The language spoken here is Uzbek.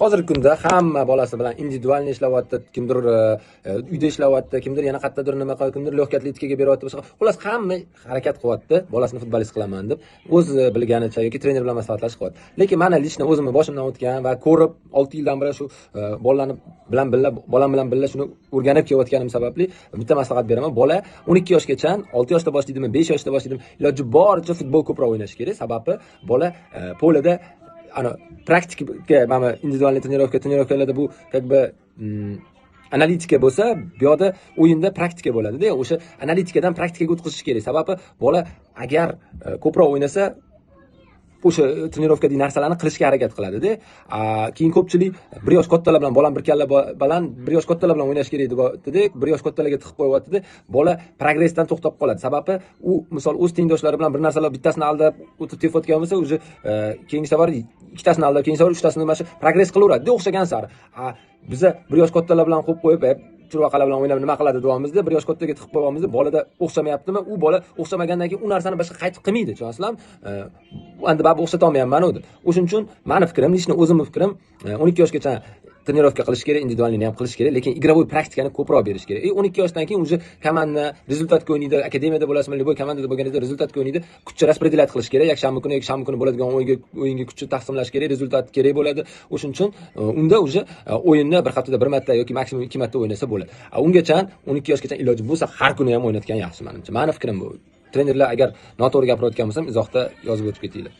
Hozirgi kunda hamma bolasi bilan individualni ishlayapti, kimdir uyda ishlayapti, kimdir yana qayerdadir nima qilib, kimdir lyonkka atletikaga beryapti, boshqa. Xullas hamma harakat qilyapti, bolasini futbolist qilaman deb, o'z bilganicha yoki trener bilan maslahatlashib qilyapti. Lekin mana lishni o'zimni boshimdan o'tgan va ko'rib 6 yildan beri shu bolalarni bolam bilan birga shuni o'rganib kelayotganim sababli bitta maslahat beraman. Bola 12 yoshgacha, 6 yoshda boshlaydimi, 5 yoshda boshlaydimi, iloji boricha futbol ko'proq o'ynash kerak. Sababi bola polida praktikaga mana individualniy trenirovkalarda bu как бы analitika bo'lsa, bu yoqda o'yinda praktika bo'ladi-da. O'sha analitikadan praktikaga o'tkazish kerak. Sababi bola agar ko'proq o'ynasa, o'sha trenirovkadagi narsalarni qilishga harakat qiladi-da. Keyin ko'pchilik 1 yosh kattalar bilan bolam bir kalla baland 1 yosh kattalar bilan o'ynash kerak deb aytdi-da, 1 yosh kattalarga tiqib qo'yapti-da. Bola progressdan to'xtab qoladi. Sababi u misol o'z tengdoshlari bilan bir narsalar bittasini aldab o'tib tepayotgan bo'lsa, o'zi keyingi safar ikkitasini aldab, keyingi safar uchtasini mana shu progress qilaveradi-da o'xshagan sari. Biza 1 yosh kattalar bilan qo'yib qo'yib churvaqalar bilan o'ynab nima qiladi deyapmizda, 1 yosh kattaga tiqib qo'yapmizda, bolada o'xshamayaptimi? U bola o'xshamagandan keyin u narsani boshqa qaytib qilmaydi, tushunasizlarmi? Endi baribir o'xshata olmayapman uni. O'shuning uchun meni fikrim, lishni o'zimning fikrim, 12 yoshgacha trenirovka qilish kerak, individualni ham qilish kerak, lekin igrovoy praktikani ko'proq berish kerak. 12 yoshdan keyin уже komanda rezultatga o'ynaydi, akademiyada bo'lasizmi, любой komandada bo'lganingizda rezultatga o'ynaydi, kuchni распределять qilish kerak. Yakshanba kuni bo'ladigan o'yinga kuchni taqsimlash kerak, rezultat kerak bo'ladi. O'shuning uchun unda уже o'yinni bir haftada 1 marta yoki maksimum 2 marta o'ynasa bo'ladi. Ungacha 12 yoshgacha iloji bo'lsa har kuni ham o'ynatgan yaxshi menimcha. Meni fikrim bu. Trenerlar agar noto'g'ri gapirayotgan bo'lsam, izohda yozib o'tib ketinglar.